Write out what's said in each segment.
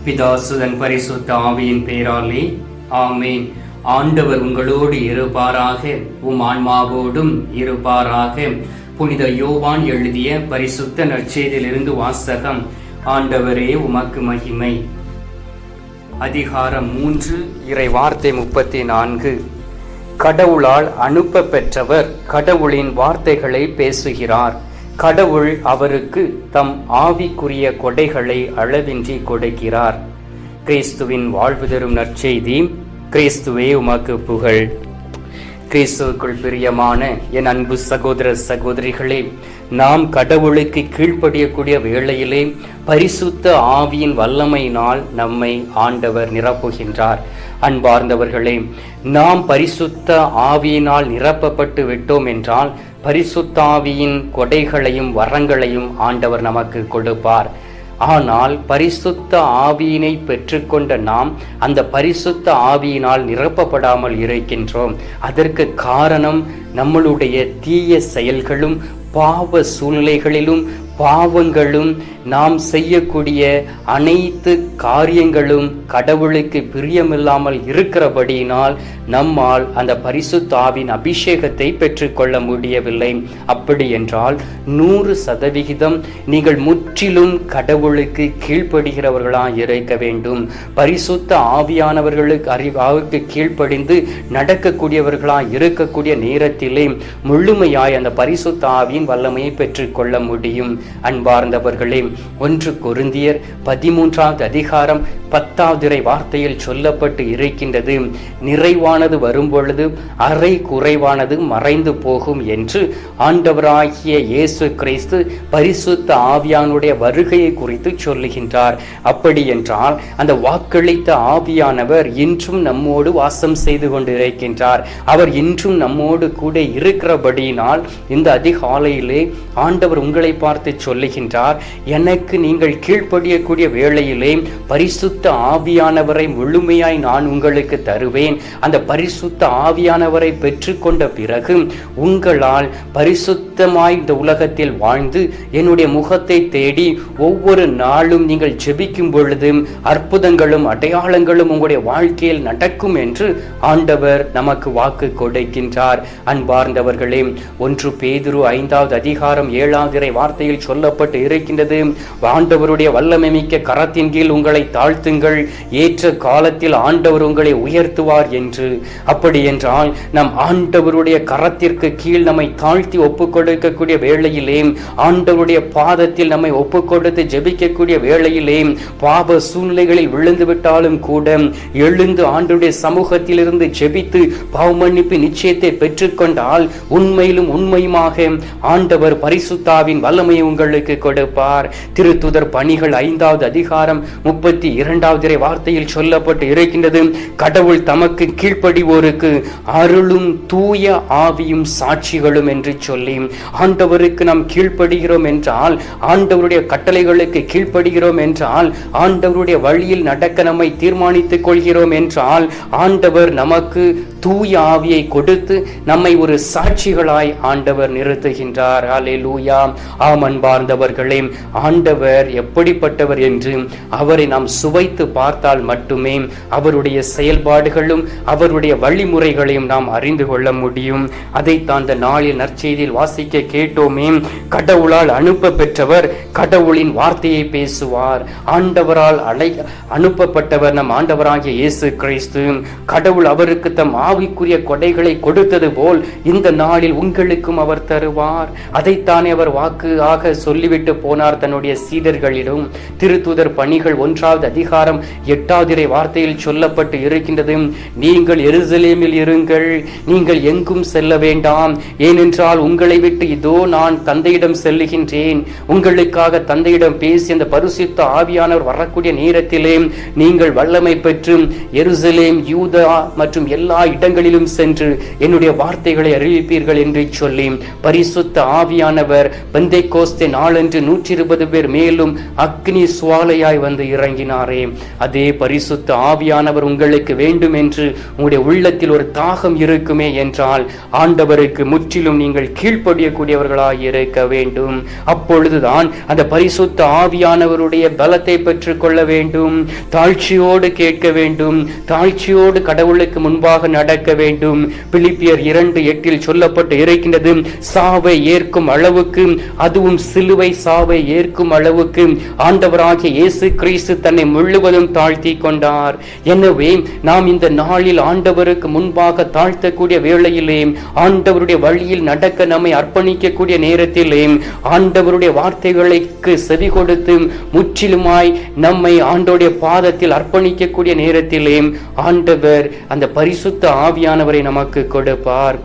பிதா சுதன் பரிசுத்த ஆவியின் பேராலே ஆமேன். ஆண்டவர் உங்களோடு இருப்பாராக, உம் ஆன்மாவோடும் இருப்பாராக. புனித யோவான் எழுதிய பரிசுத்த நற்செய்தியிலிருந்து வாசகம். ஆண்டவரே உமக்கு மகிமை. அதிகாரம் 3, இறை வார்த்தை 34. கடவுளால் அனுப்ப பெற்றவர் கடவுளின் வார்த்தைகளை பேசுகிறார். கடவுள் அவருக்கு தம் ஆவிக்குரிய கொடைகளை அளவின்றி கொடுக்கிறார். கிறிஸ்துவின் வாழ்வு தரும் நற்செய்தி. கிறிஸ்துவே உமக்கு புகழ். கிறிஸ்துவுக்குள் பிரியமான என் அன்பு சகோதர சகோதரிகளே, நாம் கடவுளுக்கு கீழ்ப்படியக்கூடிய வேளையிலே பரிசுத்த ஆவியின் வல்லமையினால் நம்மை ஆண்டவர் நிரப்புகின்றார். அன்பார்ந்தவர்களே, நாம் பரிசுத்த ஆவியினால் நிரப்பப்பட்டு விட்டோம் என்றால் பரிசுத்த ஆவியின் கொடைகளையும் வரங்களையும் ஆண்டவர் நமக்கு கொடுப்பார். ஆனால் பரிசுத்த ஆவியினை பெற்றுக்கொண்ட நாம் அந்த பரிசுத்த ஆவியினால் நிரப்பப்படாமல் இருக்கின்றோம். அதற்கு காரணம் நம்மளுடைய தீய செயல்களும் பாவ சூழ்நிலைகளிலும் பாவங்களும் நாம் செய்யக்கூடிய அனைத்து காரியங்களும் கடவுளுக்கு பிரியமில்லாமல் இருக்கிறபடியினால் நம்மால் அந்த பரிசுத்த ஆவியின் அபிஷேகத்தை பெற்றுக்கொள்ள முடியவில்லை. அப்படி என்றால் 100% நீங்கள் முற்றிலும் கடவுளுக்கு கீழ்ப்படுகிறவர்களாக இருக்க வேண்டும். பரிசுத்த ஆவியானவர்களுக்கு கீழ்ப்படிந்து நடக்கக்கூடியவர்களாக இருக்கக்கூடிய நேரத்திலே முழுமையாய் அந்த பரிசுத்த ஆவியின் வல்லமையை பெற்றுக்கொள்ள முடியும். அன்பார்ந்தவர்களே, 1 கொரிந்தியர் 13வது அதிகாரம் 10வது இறை வார்த்தையில் சொல்லப்பட்டு இருக்கின்றது, நிறைவானது வரும்பொழுது அரை குறைவானது மறைந்து போகும் என்று ஆண்டவராகிய இயேசு கிறிஸ்து பரிசுத்த ஆவியானுடைய வருகையை குறித்து சொல்லுகின்றார். அப்படி என்றால் அந்த வாக்களித்த ஆவியானவர் இன்றும் நம்மோடு வாசம் செய்து கொண்டிருக்கின்றார். அவர் இன்றும் நம்மோடு கூட இருக்கிறபடியினால் இந்த அதிகாலையிலே ஆண்டவர் உங்களை பார்த்து சொல்லுகின்றார், எனக்கு நீங்கள் கீழ்ப்படியக்கூடிய வேளையிலே பரிசுத்த ஆவியானவரை முழுமையாய் நான் உங்களுக்கு தருவேன். அந்த பரிசுத்த ஆவியானவரை பெற்றுக்கொண்ட பிறகு உங்களால் பரிசுத்தமாய் இந்த உலகத்தில் வாழ்ந்து என்னுடைய முகத்தை தேடி ஒவ்வொரு நாளும் நீங்கள் ஜெபிக்கும் பொழுது அற்புதங்களும் அடையாளங்களும் உங்களுடைய வாழ்க்கையில் நடக்கும் என்று ஆண்டவர் நமக்கு வாக்கு கொடுக்கின்றார். அன்பார்ந்தவர்களே, 1 பேதுரு 5வது அதிகாரம் 7வது இறை வார்த்தையில் சொல்லப்பட்டு இருக்கின்றது, ஆண்டவருடைய வல்லமை மிக்க கரத்தின் கீழ் உங்களை தாழ்த்துங்கள், ஏற்ற காலத்தில் ஆண்டவர் உங்களை உயர்த்துவார் என்று. அப்படி என்றால் நம் ஆண்டவருடைய கரத்திற்கு கீழ் நம்மை தாழ்த்தி ஒப்புக் கொடுக்கக்கூடிய வேளையிலே, ஆண்டவருடைய பாதத்தில் நம்மை ஒப்புக் கொடுத்து ஜெபிக்கக்கூடிய வேளையிலே, பாவ சூழ்நிலைகளில் விழுந்து விட்டாலும் கூட எழுந்து ஆண்டவருடைய சமூகத்தில் இருந்து ஜெபித்து பாவ மன்னிப்பு நிச்சயத்தை பெற்றுக்கொண்டால் உண்மையிலும் உண்மையுமாக ஆண்டவர் பரிசுத்தாவின் வல்லமையை உங்களுக்கு கொடுப்பார். திருத்துதர் பணிகள் 5வது அதிகாரம் 32வது இறை வார்த்தையில் சொல்லப்பட்டு இருக்கின்றது, கடவுள் தமக்கு கீழ்ப்படிவோருக்கு அருளும் தூய ஆவியும் சாட்சிகளும் என்று சொல்லி, ஆண்டவருக்கு நாம் கீழ்ப்படுகிறோம் என்றால், ஆண்டவருடைய கட்டளைகளுக்கு கீழ்ப்படுகிறோம் என்றால், ஆண்டவருடைய வழியில் நடக்க நம்மை தீர்மானித்துக் கொள்கிறோம் என்றால், ஆண்டவர் நமக்கு தூய ஆவியை கொடுத்து நம்மை ஒரு சாட்சிகளாய் ஆண்டவர் நிறுத்துகின்றார். அல்லேலூயா. ஆம் அன்பார்ந்தவர்களே, ஆண்டவர் எப்படிப்பட்டவர் என்று அவரை நாம் சுவைத்து பார்த்தால் மட்டுமே அவருடைய செயல்பாடுகளும் அவருடைய வழிமுறைகளையும் நாம் அறிந்து கொள்ள முடியும். அதைத்தான் இந்த நாளில் நற்செய்தியில் வாசிக்க கேட்டோமே. கடவுளால் அனுப்ப பெற்றவர் கடவுளின் வார்த்தையை பேசுவார். ஆண்டவரால் அனுப்பப்பட்டவர் நம் ஆண்டவராகிய இயேசு கிறிஸ்து. கடவுள் அவருக்கு தம் ஆவிக்குரிய கொடைகளை கொடுத்தது போல் இந்த நாளில் உங்களுக்கும் அவர் தருவார். அதைத்தானே அவர் வாக்கு ஆக சொல்லிவிட்டு போனார் தன்னுடைய சீடர்களிடம். திருத்துதர் பணிகள் 1வது அதிகாரம் 8வது இறை வார்த்தையில் சொல்லப்பட்டு இருக்கின்றது, நீங்கள் எருசலேமில் இருங்கள், நீங்கள் எங்கும் செல்ல வேண்டாம், ஏனென்றால் உங்களை விட்டு இதோ நான் தந்தையிடம் செல்லுகின்றேன். உங்களுக்காக தந்தையிடம் பேசி அந்த பரிசுத்த ஆவியானவர் வரக்கூடிய நேரத்திலே நீங்கள் வல்லமை பெற்று எருசலேம், யூதா மற்றும் எல்லா இடங்களிலும் சென்று என்னுடைய வார்த்தைகளை அறிவிப்பீர்கள் என்று சொல்லி பரிசுத்த ஆவியானவர் பெந்தைக்கோஸ்தே நாளன்று 120 பேர் மேலும் அக்னி சுவாலையாய் வந்து இறங்கினாரே. அதே பரிசுத்த ஆவியானவர் உங்களுக்கு வேண்டும் என்று உங்களுடைய உள்ளத்தில் ஒரு தாகம் இருக்குமே என்றால் ஆண்டவருக்கு முற்றிலும் நீங்கள் கீழ்ப்படியக்கூடியவர்களாய் இருக்க வேண்டும். அப்பொழுதுதான் அந்த பரிசுத்த ஆவியானவருடைய பலத்தை பெற்றுக் கொள்ள வேண்டும். தாழ்ச்சியோடு கேட்க வேண்டும், தாழ்ச்சியோடு கடவுளுக்கு முன்பாக நடக்க வேண்டும். பிலிப்பியர் 2:8 சொல்லப்பட்டு இருக்கின்றது, சாவை ஏற்கும் அளவுக்கு, அதுவும் சிலுவை சாவை ஏற்கும் அளவுக்கு ஆண்டவராகிய இயேசு கிறிஸ்து தன்னை முழுவதும் தாழ்த்தி கொண்டார். எனவே நாம் இந்த நாளில் ஆண்டவருக்கு முன்பாக தாழ்த்தக்கூடிய வேளையிலே, ஆண்டவருடைய வழியில் நடக்க நம்மை அர்ப்பணிக்கக்கூடிய நேரத்திலே, ஆண்டவருடைய வார்த்தைகளுக்கு செவி கொடுத்து முற்றிலுமாய் நம்மை ஆண்டவருடைய பாதத்தில் அர்ப்பணிக்கக்கூடிய நேரத்திலே ஆண்டவர் அந்த பரிசுத்த ஆவியானவரை நமக்கு கொடுப்பார்.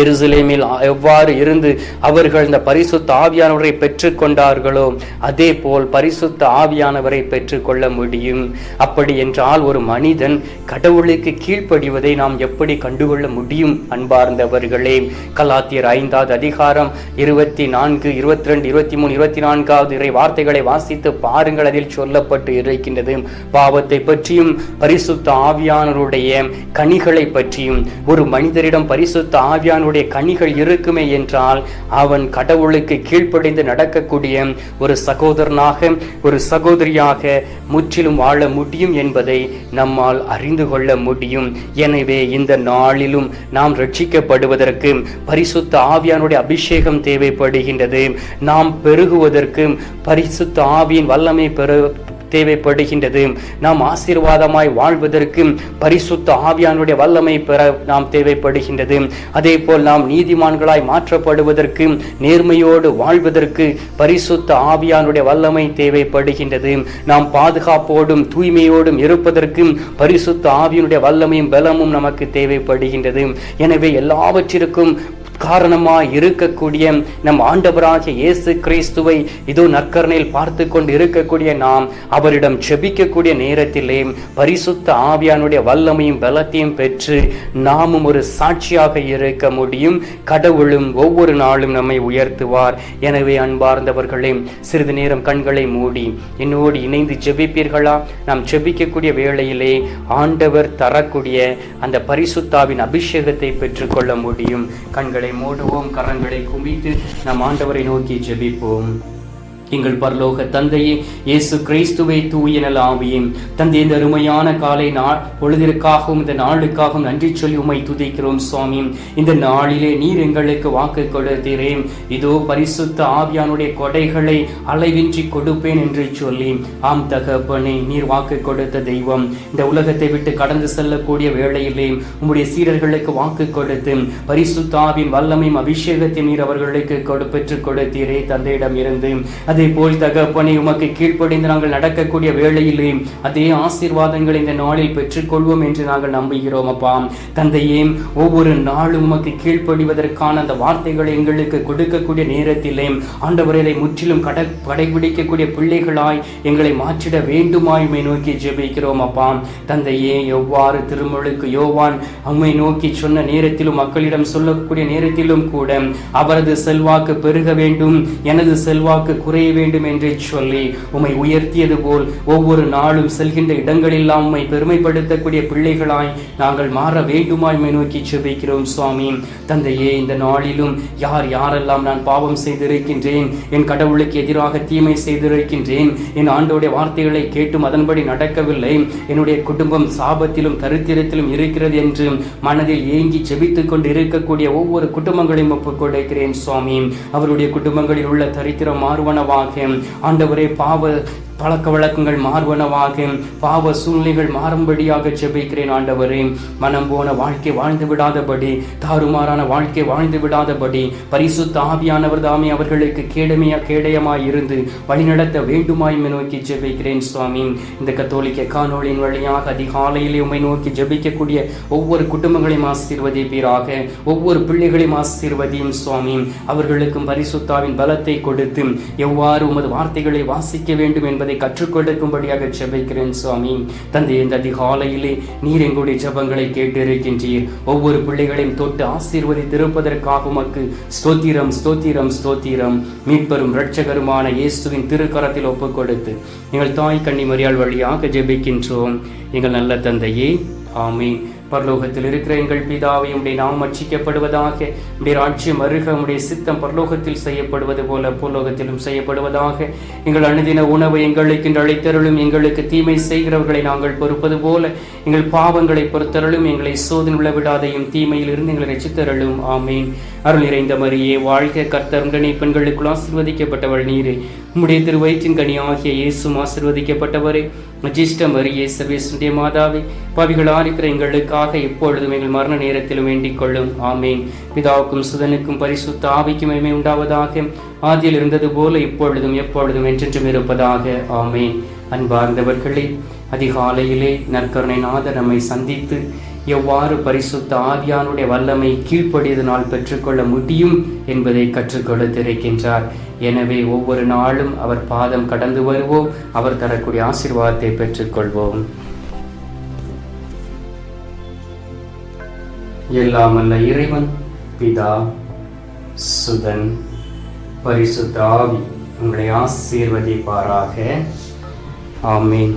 எருசலேமில் எவ்வாறு இருந்து அவர்கள் இந்த பரிசுத்த ஆவியானவரை பெற்றுக் கொண்டார்களோ அதே போல் பரிசுத்த ஆவியானவரை பெற்றுக்கொள்ள முடியும். அப்படி என்றால் ஒரு மனிதன் கடவுளுக்கு கீழ்ப்படிவதை நாம் எப்படி கண்டுகொள்ள முடியும்? அன்பார்ந்தவர்களே, கலாத்தியர் 5வது அதிகாரம் 24, 22, 23, 24வது இறை வார்த்தைகளை வாசித்து பாருங்கள். அதில் சொல்லப்பட்டு இருக்கின்றது, பாவத்தை பற்றியும் பரிசுத்த ஆவியானவருடைய கனிகளை பற்றியும். ஒரு மனிதரிடம் பரிசுத்த ஆவியான கனிகள் இருக்குமே என்றால் அவன் கடவுளுக்கு கீழ்ப்படிந்து நடக்கக்கூடிய ஒரு சகோதரனாக, ஒரு சகோதரியாக முற்றிலும் வாழ முடியும் என்பதை நம்மால் அறிந்து கொள்ள முடியும். எனவே இந்த நாளிலும் நாம் ரட்சிக்கப்படுவதற்கு பரிசுத்த ஆவியானுடைய அபிஷேகம் தேவைப்படுகின்றது. நாம் பெருகுவதற்கு பரிசுத்த ஆவியின் வல்லமை தேவைப்படுகின்றது. நாம் ஆசீர்வாதமாய் வாழ்வதற்கு பரிசுத்த ஆவியானுடைய வல்லமை பெற நாம் தேவைப்படுகின்றது. அதே போல் நாம் நீதிமான்களாய் மாற்றப்படுவதற்கு, நேர்மையோடு வாழ்வதற்கு பரிசுத்த ஆவியானுடைய வல்லமை தேவைப்படுகின்றது. நாம் பாதுகாப்போடும் தூய்மையோடும் இருப்பதற்கு பரிசுத்த ஆவியானுடைய வல்லமையும் பலமும் நமக்கு தேவைப்படுகின்றது. எனவே எல்லாவற்றிற்கும் காரணமாய் இருக்கக்கூடிய நம் ஆண்டவராகிய இயேசு கிறிஸ்துவை இதோ நற்கருணையில் பார்த்து கொண்டு இருக்கக்கூடிய நாம் அவரிடம் ஜெபிக்கக்கூடிய நேரத்திலே பரிசுத்த ஆவியானுடைய வல்லமையும் பலத்தையும் பெற்று நாமும் ஒரு சாட்சியாக இருக்க முடியும். கடவுளும் ஒவ்வொரு நாளும் நம்மை உயர்த்துவார். எனவே அன்பார்ந்தவர்களே, சிறிது நேரம் கண்களை மூடி என்னோடு இணைந்து ஜெபிப்பீர்களா? நாம் ஜெபிக்கக்கூடிய வேளையிலே ஆண்டவர் தரக்கூடிய அந்த பரிசுத்தாவின் அபிஷேகத்தை பெற்றுக்கொள்ள முடியும். கண்களை மூடுவோம், கரங்களை குவித்து நம் ஆண்டவரை நோக்கி ஜெபிப்போம். எங்கள் பரலோக தந்தையே, இயேசு கிறிஸ்துவை தூய நல் ஆவியே, தந்தை, இந்த அருமையான காலை பொழுதிற்காகவும் இந்த நாளுக்காகவும் நன்றி சொல்லி உம்மை துதிக்கிறோம் சுவாமி. இந்த நாளிலே நீர் எங்களுக்கு வாக்கு கொடுத்தீரே, இதோ பரிசுத்த ஆவியானுடைய கொடைகளை அளவின்றி கொடுப்பேன் என்று சொல்லி. ஆம் தகப்பனே, நீர் வாக்கு கொடுத்த தெய்வம். இந்த உலகத்தை விட்டு கடந்து செல்லக்கூடிய வேளையிலே உம்முடைய சீடர்களுக்கு வாக்கு கொடுத்து பரிசுத்த ஆவியின் வல்லமையும் அபிஷேகத்தை நீர் அவர்களுக்கு பெற்றுக் கொடுத்தீரே தந்தையிடம் இருந்து. அதே போல் தகப்பனே, உமக்கு கீழ்ப்படிந்து நாங்கள் நடக்கக்கூடிய வேளையிலே அதே ஆசீர்வாதங்களை இந்த நாளில் பெற்றுக்கொள்வோம் என்று நாங்கள் நம்புகிறோம். அப்பா தந்தையே, ஒவ்வொரு நாளும் உமக்கு கீழ்ப்படிவதற்கான அந்த வார்த்தைகளை எங்களுக்கு கொடுக்கக்கூடிய நேரத்திலே ஆண்டவரை முற்றிலும் கடைபிடிக்கக்கூடிய பிள்ளைகளாய் எங்களை மாற்றிட வேண்டுமாய் உம்மை நோக்கி ஜெபிக்கிறோம். அப்பா தந்தையே, எவ்வாறு திருமுழுக்கு யோவான் உம்மை நோக்கி சொன்ன நேரத்திலும் மக்களிடம் சொல்லக்கூடிய நேரத்திலும் கூட அவரது செல்வாக்கு பெருக வேண்டும், எனது செல்வாக்கு குறைய வேண்டும் என்று சொல்லி உம்மை உயர்த்தியது போல் ஒவ்வொரு நாளும் செல்கின்ற இடங்களெல்லாம் உம்மை பெருமைப்படுத்தக்கூடிய பிள்ளைகளாய் நாங்கள் மாற வேண்டுமாய் உம்மை நோக்கி ஜெபிக்கிறோம் சுவாமி. தந்தையே, இந்த நாளிலும் யாரெல்லாம் நான் பாவம் செய்திருக்கின்றேன், என் கடவுளுக்கு எதிராக தீமை செய்திருக்கின்றேன், என் ஆண்டோடைய வார்த்தைகளை கேட்டும் அதன்படி நடக்கவில்லை, என்னுடைய குடும்பம் சாபத்திலும் தரித்திரத்திலும் இருக்கிறது என்று மனதில் ஏங்கி ஜெபித்துக் கொண்டு இருக்கக்கூடிய ஒவ்வொரு குடும்பங்களையும் ஒப்புக் கொடுக்கிறேன் சுவாமி. அவருடைய குடும்பங்களில் உள்ள தரித்திரம் மாறுவனவாக, ஆண்டவரே பாவ பழக்க வழக்கங்கள் மாறுவனவாக, பாவ சூழ்நிலைகள் மாறும்படியாக ஜெபிக்கிறேன். ஆண்டவரே, மனம் போன வாழ்க்கை வாழ்ந்து விடாதபடி, தாறுமாறான வாழ்க்கை வாழ்ந்து விடாதபடி பரிசுத்த ஆவியானவர் தாமே அவர்களுக்கு கேடயமாய் இருந்து வழிநடத்த வேண்டுமாய் நோக்கி ஜெபிக்கிறேன் சுவாமி. இந்த கத்தோலிக்க காணொளியின் வழியாக அதிகாலையிலே உம்மை நோக்கி ஜெபிக்கக்கூடிய ஒவ்வொரு குடும்பங்களையும் ஆசீர்வதிப்பீராக, ஒவ்வொரு பிள்ளைகளையும் ஆசீர்வதியும் சுவாமி. அவர்களுக்கும் பரிசுத்தாவின் பலத்தை கொடுத்து எவ்வாறு உமது வார்த்தைகளை வாசிக்க வேண்டும் என்பதை என்பதை கற்றுக் கொடுக்கும்படியாக ஜெபிக்கிறேன் சுவாமி. தந்தை, இந்த அதிகாலையிலே நீர் எங்களுடைய ஜெபங்களை கேட்டிருக்கின்றீர். ஒவ்வொரு பிள்ளைகளையும் தொட்டு ஆசீர்வதித்திருப்பதற்காக உமக்கு ஸ்தோத்திரம், ஸ்தோத்திரம், ஸ்தோத்திரம். மீட்பெரும் இரட்சகருமான இயேசுவின் திருக்கரத்தில் ஒப்புக் கொடுத்து எங்கள் தாய் கன்னிமரியாள் வழியாக ஜெபிக்கின்றோம் எங்கள் நல்ல தந்தையே, ஆமென். பரலோகத்தில் இருக்கிற எங்கள் பிதாவே, உம்முடைய நாமம் அர்ச்சிக்கப்படுவதாக. உம்முடைய ராஜ்யம் வருக. உம்முடைய சித்தம் பரலோகத்தில் செய்யப்படுவது போல பூலோகத்திலும் செய்யப்படுவதாக. எங்கள் அனுதின உணவை எங்களுக்கு அளித்தருளும். எங்களுக்கு தீமை செய்கிறவர்களை நாங்கள் பொறுப்பது போல எங்கள் பாவங்களை பொறுத்தருளும். எங்களை சோதனை விடாதையும் தீமையில் இருந்து எங்களை ரட்சித்தருளும். ஆமீன். அருள் நிறைந்த மரியே வாழ்க, கர்த்தர் உடனே பெண்களுக்குள் ஆசீர்வதிக்கப்பட்டவள் நீரே. உம்முடைய திருவயிற்றின் கனியாகிய இயேசுவும் ஆசீர்வதிக்கப்பட்டவரே. அஜிஷ்ட மரியே, சர்வேசுடைய மாதாவே, பாவிகளாக இருக்கிற எங்களுக்காக எப்பொழுதும் எங்கள் மரண நேரத்திலும் வேண்டிக் கொள்ளும். ஆமீன். பிதாவுக்கும் சுதனுக்கும் பரிசுத்த ஆவிக்கும் மகிமை உண்டாவதாக. ஆதியில் இருந்தது போல இப்பொழுதும் எப்பொழுதும் என்றென்றும் இருப்பதாக. ஆமீன். அன்பார்ந்தவர்களே, அதிகாலையிலே நற்கருணை நாதர் நம்மை சந்தித்து எவ்வாறு பரிசுத்த ஆவியானுடைய வல்லமை கீழ்ப்படியதனால் பெற்றுக்கொள்ள முடியும் என்பதை கற்றுக் கொடுத்திருக்கின்றார். எனவே ஒவ்வொரு நாளும் அவர் பாதம் கடந்து வருவோம், அவர் தரக்கூடிய ஆசீர்வாதத்தை பெற்றுக்கொள்வோம். எல்லாம் வல்ல இறைவன் பிதா, சுதன், பரிசுத்த ஆவி உங்களை ஆசீர்வதிப்பாராக. ஆமீன்.